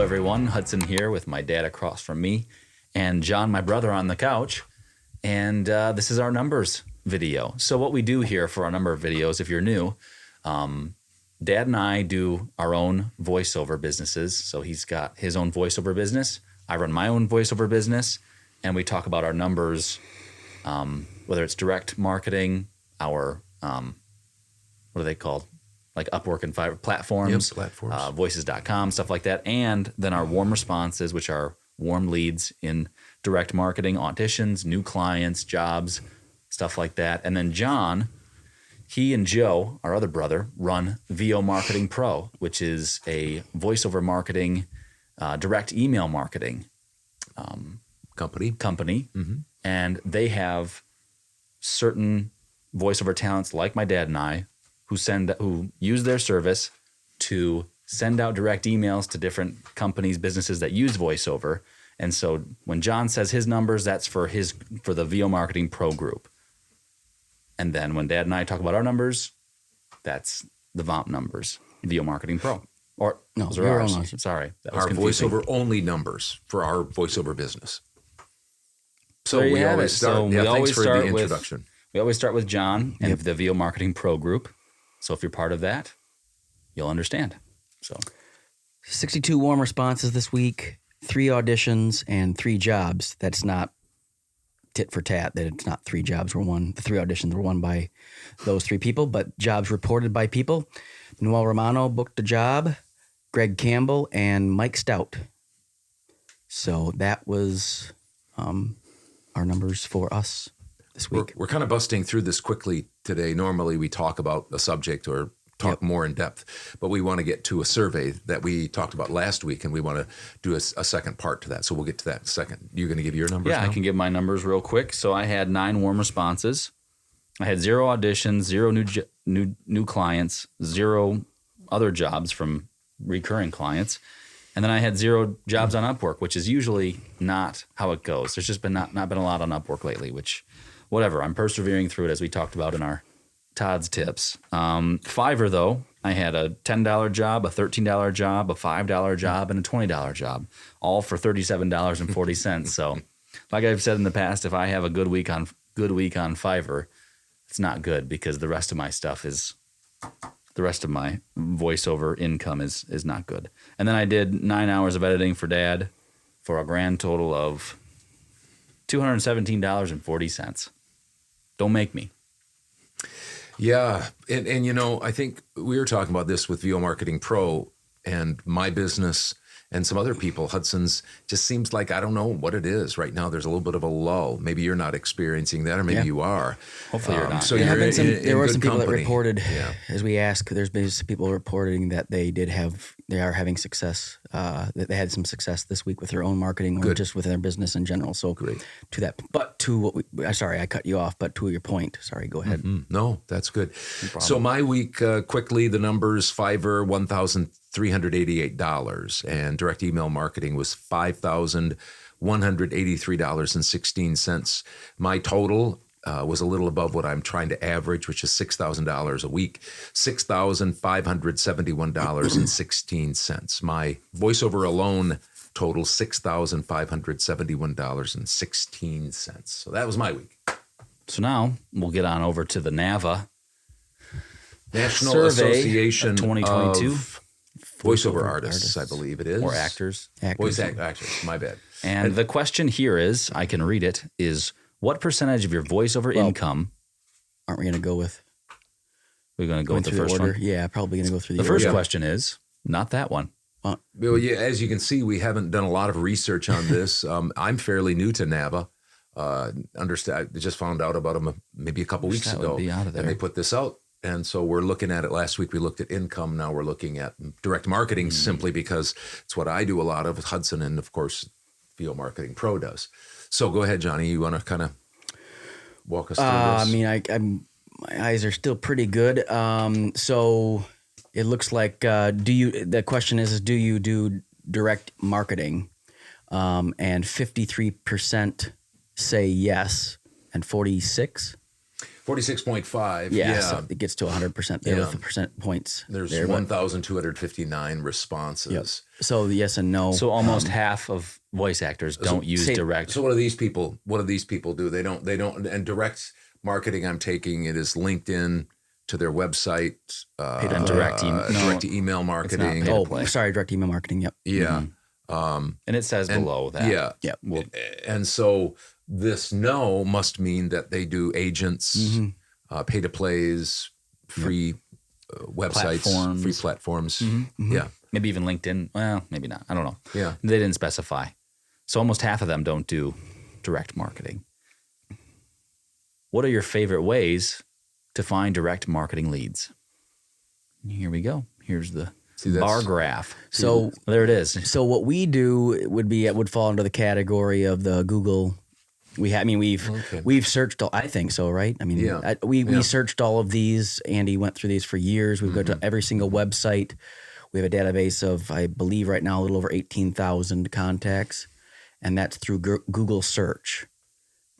everyone. Hudson here with my dad across from me and John, my brother, on the couch. And this is our numbers video. So what we do here for our number of videos, if you're new, Dad and I do our own voiceover businesses. So he's got his own voiceover business. I run my own voiceover business. And we talk about our numbers, whether it's direct marketing, our, what are they called? Like Upwork and Fiverr platforms, voices.com, stuff like that. And then our warm responses, which are warm leads in direct marketing, auditions, new clients, jobs, stuff like that. And then John, he and Joe, our other brother, run VO Marketing Pro, which is a voiceover marketing, direct email marketing company. Mm-hmm. And they have certain voiceover talents like my dad and I who use their service to send out direct emails to different companies, businesses that use voiceover. And so when John says his numbers, that's for the VO Marketing Pro group. And then when Dad and I talk about our numbers, that's the VOMP numbers, VO Marketing Pro. Or no, those are ours. Sorry, that was our confusing. voiceover only numbers for our voiceover business. So we always start. The introduction. We always start with John and the VO Marketing Pro group. So if you're part of that, you'll understand. So 62 warm responses this week, 3 auditions, and 3 jobs. That's not tit for tat, that it's not 3 jobs were won. The 3 auditions were won by those 3 people, but jobs reported by people. Noel Romano booked a job, Greg Campbell, and Mike Stout. So that was our numbers for us this week. We're kind of busting through this quickly today. Normally we talk about a subject or talk more in depth, but we want to get to a survey that we talked about last week, and we want to do a second part to that. So we'll get to that in a second. You're going to give your numbers now? I can give my numbers real quick. So I had 9 warm responses. I had 0 auditions, 0 new clients, 0 other jobs from recurring clients. And then I had 0 jobs on Upwork, which is usually not how it goes. There's just been not been a lot on Upwork lately, which whatever. I'm persevering through it, as we talked about in our Todd's tips. Fiverr, though, I had a $10 job, a $13 job, a $5 job, and a $20 job, all for $37.40. So, like I've said in the past, if I have a good week on Fiverr, it's not good because the rest of my voiceover income is not good. And then I did 9 hours of editing for Dad for a grand total of $217.40. Don't make me. Yeah. And you know, I think we were talking about this with VO Marketing Pro and my business and some other people. Hudson's just seems like, I don't know what it is right now. There's a little bit of a lull. Maybe you're not experiencing that, or maybe you are. Hopefully you're not. So there were some people that reported, as we asked, there's been some people reporting that they are having success, that they had some success this week with their own marketing or just with their business in general. So great. To that, but to what sorry, I cut you off, but to your point, sorry, go ahead. Mm-hmm. No, that's good. No, so my week, quickly, the numbers: Fiverr, $1,388, and direct email marketing was $5,183.16. My total was a little above what I'm trying to average, which is $6,000 a week, $6,571.16. My voiceover alone total $6,571.16. So that was my week. So now we'll get on over to the NAVA National Survey Association 2022. Voiceover artists, I believe it is. Or actors. Voice actors, my bad. And the question here is, I can read it, is what percentage of your voiceover income... Aren't we going to go with... We're going to go with the first one? Yeah, probably going to go through the order. The first question is, not that one. Well, yeah, as you can see, we haven't done a lot of research on this. I'm fairly new to NAVA. I just found out about them maybe a couple weeks ago. Be out of there. And they put this out. And so we're looking at it. Last week we looked at income. Now we're looking at direct marketing simply because it's what I do a lot of with Hudson, and of course, VO Marketing Pro does. So go ahead, Johnny. You want to kind of walk us through this? I mean, my eyes are still pretty good. So it looks like the question is do you do direct marketing? And 53% say yes, and 46. 46.5. Yeah, so it gets to 100% there with the percent points. There's there, 1,259 responses. Yep. So the yes and no. So almost half of voice actors don't use direct. So what do these people do? They don't, and direct marketing I'm taking it is LinkedIn to their website, direct email. direct email marketing. Direct email marketing. Yep. Yeah. And it says below that. Yeah. Yep. Well, and so this no must mean that they do agents, pay to plays, free websites, free platforms. Yeah. Maybe even LinkedIn. Well, maybe not. I don't know. Yeah. They didn't specify. So almost half of them don't do direct marketing. What are your favorite ways to find direct marketing leads? Here we go. Here's the bar graph. So there it is. So what we do would fall into the category of the Google. We've searched. I think so, right? I mean, we searched all of these. Andy went through these for years. We've got to every single website. We have a database of, I believe, right now a little over 18,000 contacts, and that's through Google search.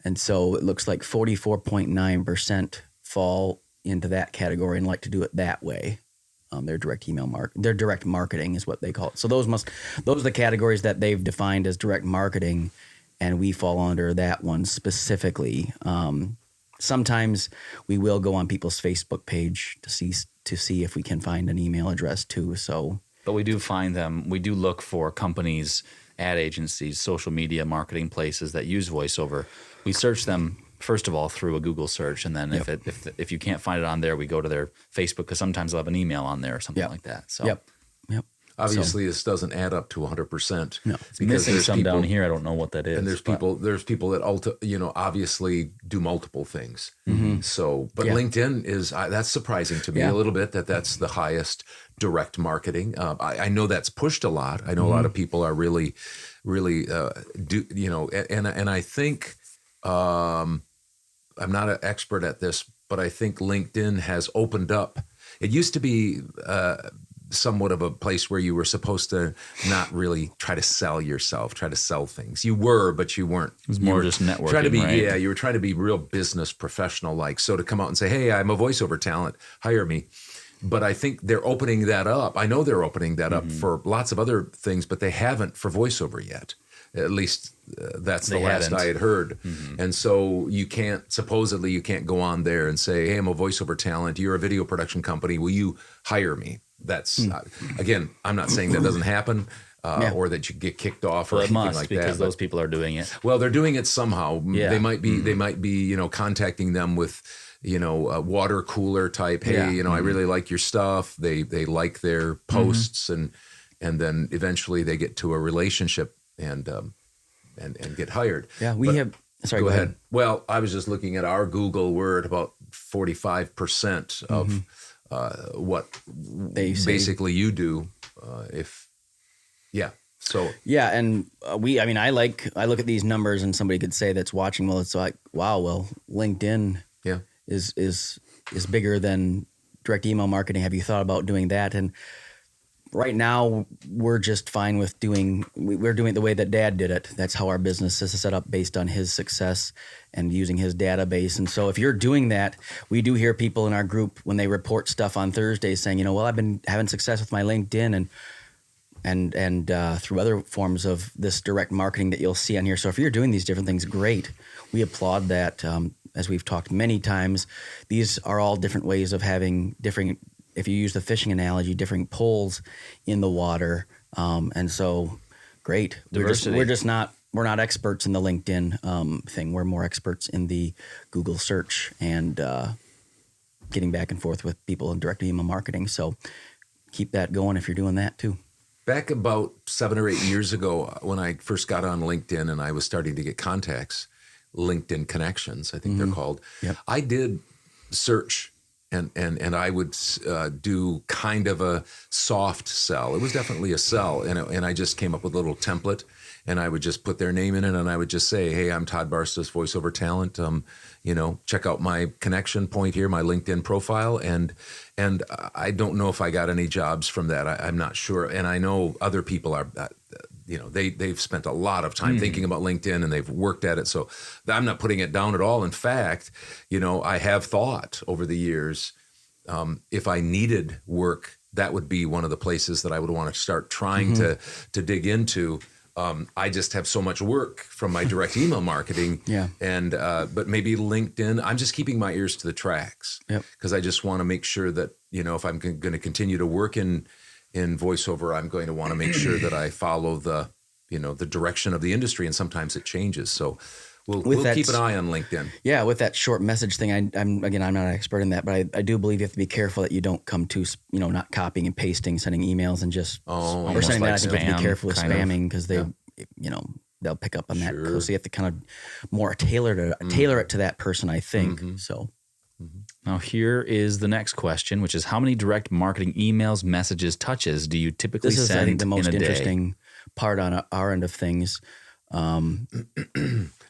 And so it looks like 44.9% fall into that category and like to do it that way. Their direct their direct marketing is what they call it. So those are the categories that they've defined as direct marketing, and we fall under that one specifically. Sometimes we will go on people's Facebook page to see if we can find an email address too. So, but we do find them. We do look for companies, ad agencies, social media marketing places that use VoiceOver. We search them first of all through a Google search, and then if you can't find it on there, we go to their Facebook, because sometimes they'll have an email on there or something like that. So Yep. Obviously, this doesn't add up to 100%. No, it's missing some down here. I don't know what that is. And there's people that obviously do multiple things. So, but LinkedIn is that's surprising to me a little bit that's the highest direct marketing. I know that's pushed a lot. I know a lot of people are really and I think I'm not an expert at this, but I think LinkedIn has opened up. It used to be somewhat of a place where you were supposed to not really try to sell yourself, try to sell things. You were, but you weren't. It was more just networking, trying to be, right? Yeah, you were trying to be real business professional like. So to come out and say, hey, I'm a voiceover talent, hire me. But I think they're opening that up. I know they're opening that up for lots of other things, but they haven't for voiceover yet. At least that's the last I had heard. And so you can't go on there and say, hey, I'm a voiceover talent. You're a video production company. Will you hire me? That's again, I'm not saying that doesn't happen or that you get kicked off or anything like that. Because those people are doing it. Well, they're doing it somehow. Yeah. They might be, contacting them with, a water cooler type. Hey, I really like your stuff. They like their posts and then eventually they get to a relationship and get hired. Yeah, we have. Sorry, Go ahead. Well, I was just looking at our Google. We're at about 45% of what they say. Basically you do. So and I look at these numbers, and somebody could say that's watching. Well, it's like, wow. Well, LinkedIn is bigger than direct email marketing. Have you thought about doing that? And right now, we're just fine with we're doing it the way that Dad did it. That's how our business is set up, based on his success and using his database. And so if you're doing that, we do hear people in our group when they report stuff on Thursdays saying, well, I've been having success with my LinkedIn and through other forms of this direct marketing that you'll see on here. So if you're doing these different things, great. We applaud that. As we've talked many times, these are all different ways of having different, if you use the fishing analogy, different poles in the water. And so great. Diversity. We're not experts in the LinkedIn thing. We're more experts in the Google search and getting back and forth with people in direct email marketing. So keep that going if you're doing that too. Back about 7 or 8 years ago, when I first got on LinkedIn and I was starting to get contacts, LinkedIn connections, I think they're called. Yep. I did search and I would do kind of a soft sell. It was definitely a sell, and I just came up with a little template, and I would just put their name in it, and I would just say, hey, I'm Todd Barsta's voiceover talent. Check out my connection point here, my LinkedIn profile, and I don't know if I got any jobs from that. I'm not sure, and I know other people are. they've spent a lot of time thinking about LinkedIn and they've worked at it. So I'm not putting it down at all. In fact, I have thought over the years, if I needed work, that would be one of the places that I would want to start trying to dig into. I just have so much work from my direct email marketing, but maybe LinkedIn. I'm just keeping my ears to the tracks because I just want to make sure that if I'm going to continue to work in voiceover, I'm going to want to make sure that I follow the direction of the industry, and sometimes it changes. So we'll keep an eye on LinkedIn. Yeah, with that short message thing, I'm not an expert in that, but I do believe you have to be careful that you don't come to not copying and pasting, sending emails and just or sending that. I think you have to be careful with spamming because they they'll pick up on that. So you have to kind of more tailor it to that person, I think. So. Now here is the next question, which is how many direct marketing emails, messages, touches do you typically send in a day? This is, I think, the most interesting part on our end of things.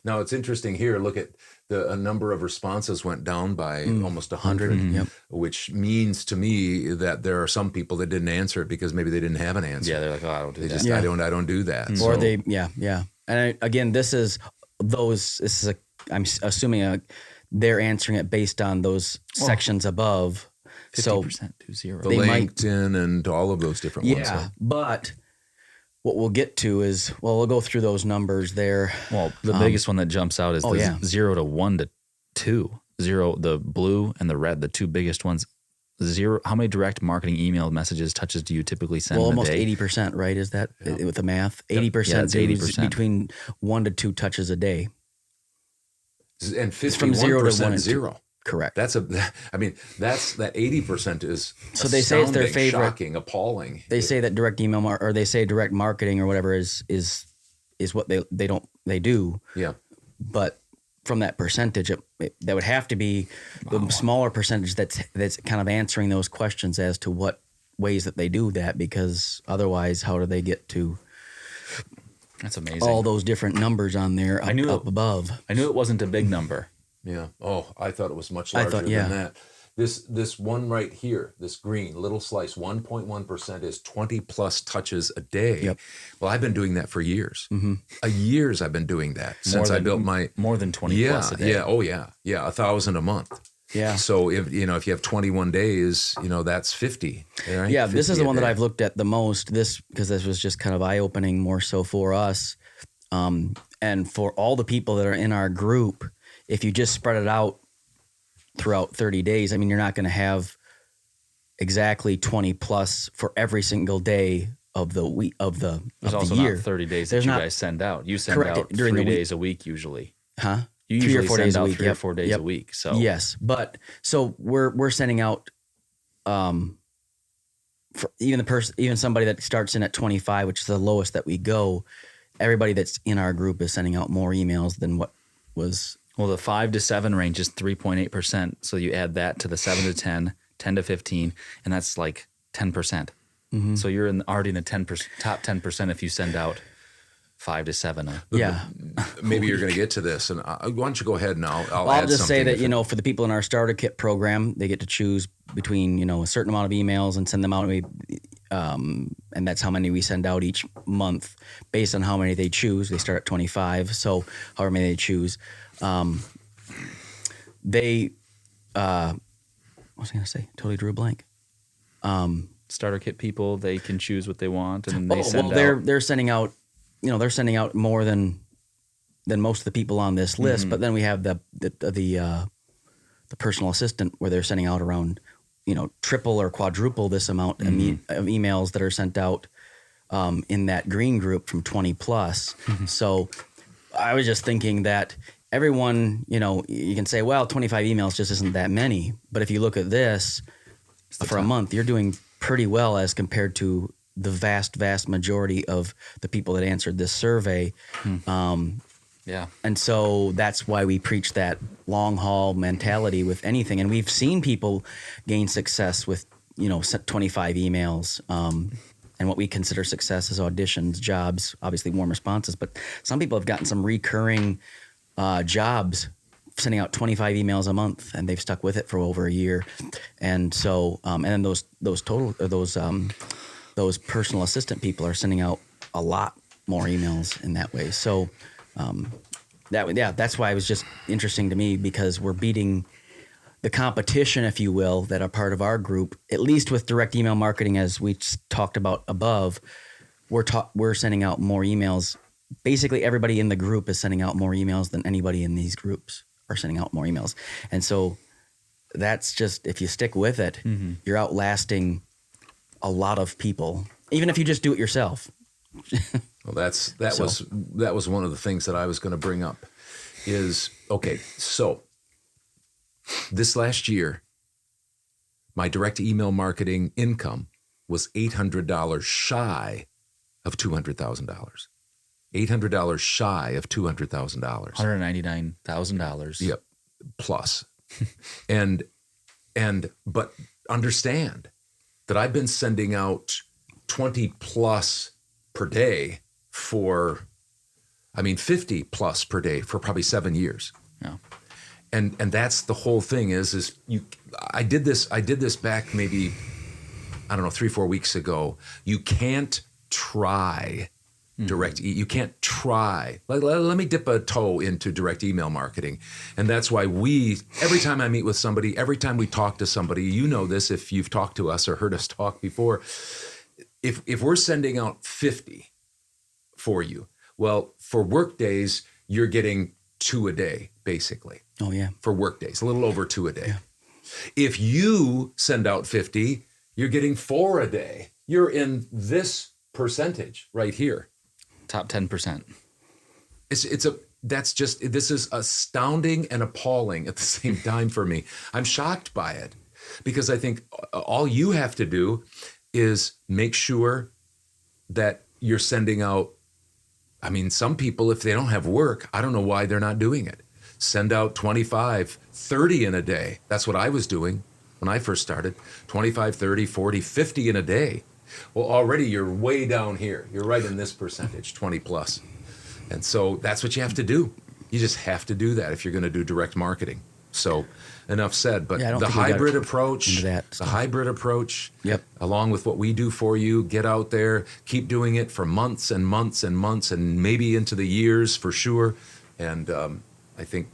Now it's interesting here. Look at a number of responses went down by almost 100, which means to me that there are some people that didn't answer it because maybe they didn't have an answer. Yeah, they're like, oh, I don't do that. I don't do that. Or And again, I'm assuming they're answering it based on those sections above. 50% to 0. The LinkedIn and all of those different ones. Yeah, but what we'll get to is, we'll go through those numbers there. Well, the biggest one that jumps out is 0 to 1 to 2. 0, the blue and the red, the two biggest ones. 0. How many direct marketing email messages, touches do you typically send in a almost day? 80%, right? Is that with the math? 80%, 80%. Between 1 to 2 touches a day. And 51% from 0 to 1 0. Correct. That 80% is so they say it's their favorite, shocking, appalling. They say that direct email or they say direct marketing or whatever is what they do. Yeah. But from that percentage, that would have to be the smaller percentage that's kind of answering those questions as to what ways that they do that, because otherwise, how do they get to? That's amazing. All those different numbers on there up above. I knew it wasn't a big number. Yeah. Oh, I thought it was much larger than that. This one right here, this green little slice, 1.1% is 20 plus touches a day. Yep. Well, I've been doing that for years. Years I've been doing that since I built my more than 20 plus a day. Yeah. Oh yeah. Yeah. 1,000 a month. Yeah. So if you have 21 days, that's 50. Right? Yeah. 50 this is the one that I've looked at the most. Because this was just kind of eye opening more so for us, and for all the people that are in our group. If you just spread it out throughout 30 days, I mean, you're not going to have exactly 20 plus for every single day of the week There's also year. Not 30 days that you guys send out. You send out during 3 days a week usually. Huh? You 3 usually or 4 send days out a week. 3 or 4 days a week. So yes, but so we're sending out, for even somebody that starts in at 25, which is the lowest that we go. Everybody that's in our group is sending out more emails than what was. Well, the 5 to 7 range is 3.8%. So you add that to the 7 to 10, 10 to 15, and that's like 10%. So you're already in the top 10% if you send out 5 to 7. Maybe you're going to get to this, and why don't you go ahead and I'll just say that for the people in our starter kit program, they get to choose between a certain amount of emails and send them out. And that's how many we send out each month based on how many they choose. They start at 25, so however many they choose. What was I going to say? Totally drew a blank. Starter kit people, they can choose what they want, and then they send out. They're sending out, they're sending out more than most of the people on this list. But then we have the personal assistant where they're sending out around, triple or quadruple this amount of emails that are sent out in that green group from 20 plus. So I was just thinking that everyone, you can say, well, 25 emails just isn't that many. But if you look at this for a month, you're doing pretty well as compared to the vast, vast majority of the people that answered this survey. Yeah. And so that's why we preach that long haul mentality with anything. And we've seen people gain success with, 25 emails. And what we consider success is auditions, jobs, obviously warm responses. But some people have gotten some recurring jobs sending out 25 emails a month, and they've stuck with it for over a year. And so, and then those personal assistant people are sending out a lot more emails in that way. So that's why it was just interesting to me, because we're beating the competition, if you will, that are part of our group, at least with direct email marketing, as we talked about above. We're sending out more emails. Basically, everybody in the group is sending out more emails than anybody in these groups are sending out more emails. And so that's just, if you stick with it, you're outlasting a lot of people, even if you just do it yourself. Well, that was one of the things that I was going to bring up is, okay, so this last year, my direct email marketing income was $800 shy of $200,000. $800 shy of $200,000. $199,000. Yep, plus. But understand that I've been sending out 20 plus per day for, 50 plus per day for probably 7 years. Yeah. And that's the whole thing is I did this back maybe, 3-4 weeks ago. You can't try you can't try. Let me dip a toe into direct email marketing. And that's why every time I meet with somebody, every time we talk to somebody, you know this if you've talked to us or heard us talk before, if we're sending out 50 for you, well, for work days, you're getting 2 a day, basically. Oh, yeah. For work days, a little over 2 a day. Yeah. If you send out 50, you're getting 4 a day. You're in this percentage right here. Top 10%. This is astounding and appalling at the same time for me. I'm shocked by it because I think all you have to do is make sure that you're sending out. Some people, if they don't have work, I don't know why they're not doing it. Send out 25, 30 in a day. That's what I was doing when I first started. 25, 30, 40, 50 in a day. Well, already you're way down here. You're right in this percentage, 20 plus. And so that's what you have to do. You just have to do that if you're going to do direct marketing. So enough said, but the hybrid approach, Yep. along with what we do for you, get out there, keep doing it for months and months and months and maybe into the years for sure. And I think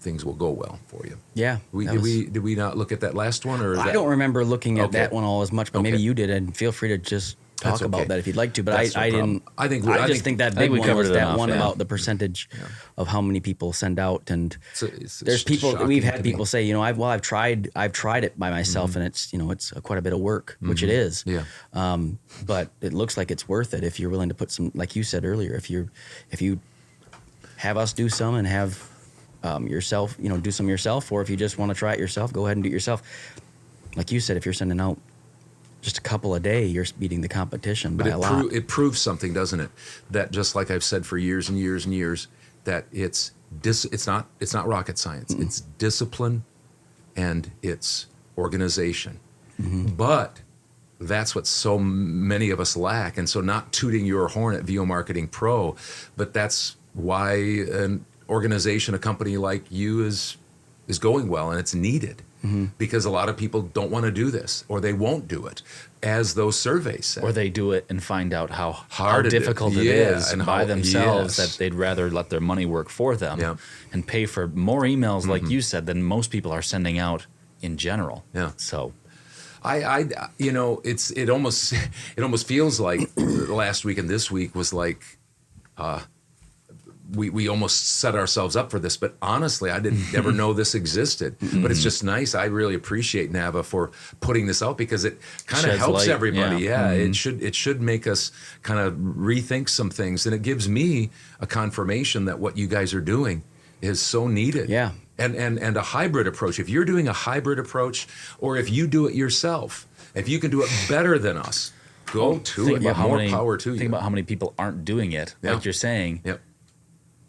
things will go well for you. Yeah. Did we not look at that last one? Or I don't remember looking at that one all as much, but maybe Okay. you did, and feel free to just talk That's about okay. that if you'd like to. But That's no I problem. didn't. I just think that I think big we one covered was it that enough, one yeah. about the percentage of how many people send out, and It's there's people. shocking We've to had me. people say, I've tried it by myself, and it's quite a bit of work, which it is. Yeah. But it looks like it's worth it if you're willing to put some, like you said earlier, if you have us do some and have yourself, do some yourself, or if you just want to try it yourself, go ahead and do it yourself. Like you said, if you're sending out just a couple a day, you're beating the competition by a lot. It proves something, doesn't it? That just like I've said for years and years and years, that it's not rocket science. Mm-hmm. It's discipline and it's organization. Mm-hmm. But that's what so many of us lack. And so, not tooting your horn at VO Marketing Pro, but that's why an organization, a company like you is going well, and it's needed. Because a lot of people don't want to do this, or they won't do it, as those surveys say. Or they do it and find out how Hard it difficult is. it Yeah, is and by how- themselves, yes. that they'd rather let their money work for them Yeah. and pay for more emails, like you said, than most people are sending out in general. Yeah. So it almost feels like last week and this week was like we almost set ourselves up for this, but honestly, I didn't never know this existed. But it's just nice. I really appreciate NAVA for putting this out because it kind of Sheds helps light, everybody. yeah. Yeah, it should make us kind of rethink some things, and it gives me a confirmation that what you guys are doing is so needed. Yeah. And a hybrid approach. If you're doing a hybrid approach, or if you do it yourself, if you can do it better than us, go to think it. about how More many, power to you. Think about how many people aren't doing it. Yeah. Like you're saying, Yep.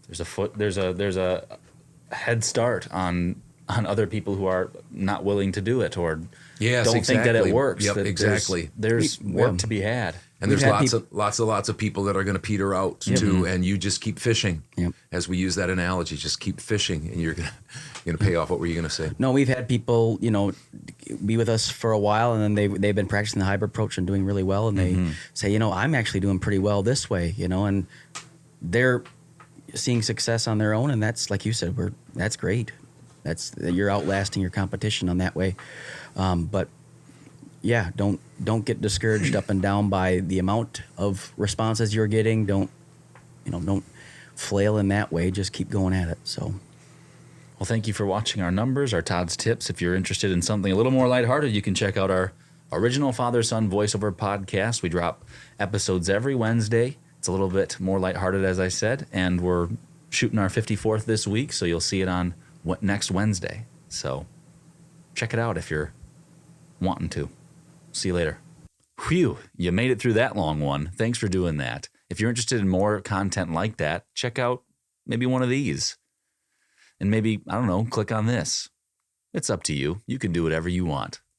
there's a head start on other people who are not willing to do it, or Yes, don't think that exactly. it works. Yep, that exactly. There's work to be had. And We've there's had lots of people that are going to peter out too, and you just keep fishing. Yep. As we use that analogy, just keep fishing, and you're going to pay off. What were you going to say? No, we've had people, be with us for a while, and then they've been practicing the hybrid approach and doing really well, and they say, I'm actually doing pretty well this way, and they're seeing success on their own, and that's, like you said, that's great. You're outlasting your competition on that way. But yeah, don't get discouraged up and down by the amount of responses you're getting. Don't flail in that way. Just keep going at it. So, well, thank you for watching our numbers, our Todd's Tips. If you're interested in something a little more lighthearted, you can check out our original father-son voiceover podcast. We drop episodes every Wednesday. It's a little bit more lighthearted, as I said, and we're shooting our 54th this week, so you'll see it on next Wednesday. So check it out if you're wanting to. See you later. Whew, you made it through that long one. Thanks for doing that. If you're interested in more content like that, check out maybe one of these. And maybe, I don't know, click on this. It's up to you. You can do whatever you want.